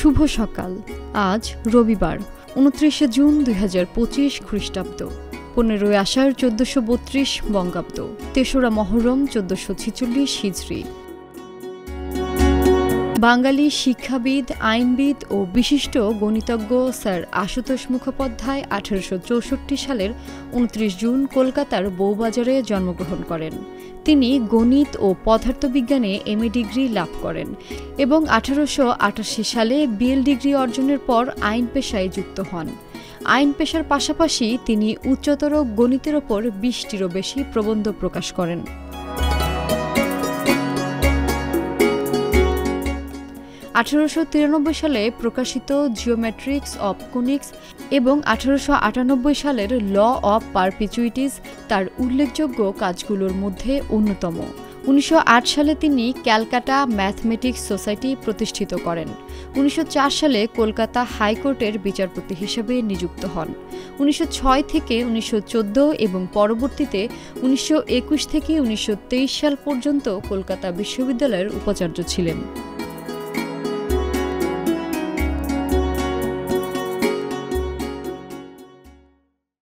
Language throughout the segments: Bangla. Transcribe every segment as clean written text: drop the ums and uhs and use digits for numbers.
শুভ সকাল। আজ রবিবার ২৯ জুন ২০২৫ খ্রিস্টাব্দ, ১৫ আষাঢ় ১৪৩২ বঙ্গাব্দ, ৩রা মহরম ১৪৪৬ হিজরি। বাঙালি শিক্ষাবিদ, আইনবিদ ও বিশিষ্ট গণিতজ্ঞ স্যার আশুতোষ মুখোপাধ্যায় ১৮৬৪ সালের ২৯ জুন কলকাতার বউবাজারে জন্মগ্রহণ করেন। তিনি গণিত ও পদার্থবিজ্ঞানে এমএ ডিগ্রি লাভ করেন এবং ১৮৮৮ সালে বিএল ডিগ্রি অর্জনের পর আইন পেশায় যুক্ত হন। আইন পেশার পাশাপাশি তিনি উচ্চতর গণিতের ওপর ২০টিরও বেশি প্রবন্ধ প্রকাশ করেন। ১৮৯৩ সালে প্রকাশিত জিওমেট্রিক্স অব কোনিক্স এবং ১৮৯৮ সালের ল অব পারপিচুইটিস তার উল্লেখযোগ্য কাজগুলোর মধ্যে অন্যতম। ১৯০৮ সালে তিনি ক্যালকাটা ম্যাথমেটিক্স সোসাইটি প্রতিষ্ঠিত করেন। ১৯০৪ সালে কলকাতা হাইকোর্টের বিচারপতি হিসেবে নিযুক্ত হন। ১৯০৬ থেকে ১৯১৪ এবং পরবর্তীতে ১৯২১ থেকে ১৯২৩ সাল পর্যন্ত কলকাতা বিশ্ববিদ্যালয়ের উপাচার্য ছিলেন।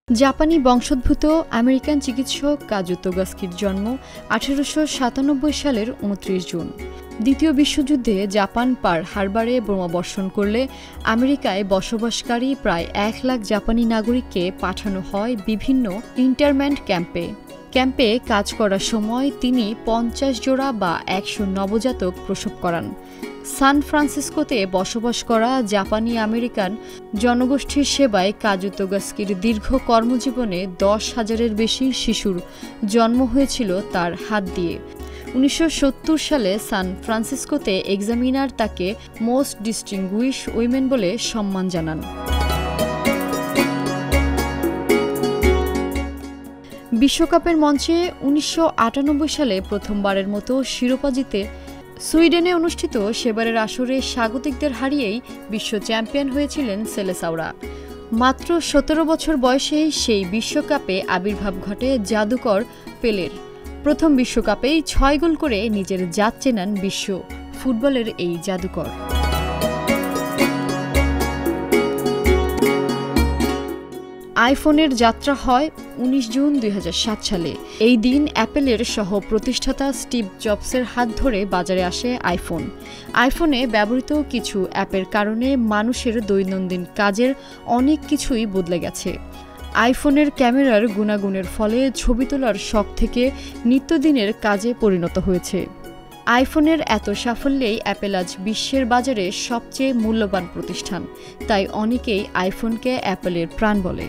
জাপানি বংশোদ্ভূত আমেরিকান চিকিৎসক কাজুতোগাস্কির জন্ম ১৮৯৭ সালের ২৯ জুন। দ্বিতীয় বিশ্বযুদ্ধে জাপান পার্ল হারবারে বোমাবর্ষণ করলে আমেরিকায় বসবাসকারী প্রায় ১ লাখ জাপানি নাগরিককে পাঠানো হয় বিভিন্ন ইন্টারমেন্ট ক্যাম্পে কাজ করার সময় তিনি ৫০ জোড়া বা ১০০ নবজাতক প্রসব করান। সান ফ্রান্সিসকোতে বসবাস করা জাপানি আমেরিকান জনগোষ্ঠীর সেবায় কাজুতোগাস্কির দীর্ঘ কর্মজীবনে ১০,০০০-এর বেশি শিশুর জন্ম হয়েছিল তার হাত দিয়ে। ১৯৭০ সালে সান ফ্রান্সিসকোতে এক্সামিনার তাকে মোস্ট ডিস্টিংগুইশ উইমেন বলে সম্মান জানান। বিশ্বকাপের মঞ্চে ১৯৯৮ সালে প্রথমবারের মতো শিরোপা জিতে সুইডেনে অনুষ্ঠিত সেবারের আসরে স্বাগতিকদের হারিয়েই বিশ্ব চ্যাম্পিয়ন হয়েছিলেন সেলেসাওরা। মাত্র ১৭ বছর বয়সেই সেই বিশ্বকাপে আবির্ভাব ঘটে জাদুকর পেলের। প্রথম বিশ্বকাপেই ৬ গোল করে নিজের জাত চেনান বিশ্ব ফুটবলের এই জাদুকর। আইফোনের যাত্রা হয় ১৯ জুন ২০০৭ সালে। এই দিন অ্যাপেলের সহ প্রতিষ্ঠাতা স্টিভ জবসের হাত ধরে বাজারে আসে আইফোন। আইফোনে ব্যবহৃত কিছু অ্যাপের কারণে মানুষের দৈনন্দিন কাজের অনেক কিছুই বদলে গেছে। আইফোনের ক্যামেরার গুণাগুণের ফলে ছবি তোলার শখ থেকে নিত্যদিনের কাজে পরিণত হয়েছে। আইফোনের এত সাফল্যেই অ্যাপেল আজ বিশ্বের বাজারে সবচেয়ে মূল্যবান প্রতিষ্ঠান। তাই অনেকেই আইফোনকে অ্যাপেলের প্রাণ বলে।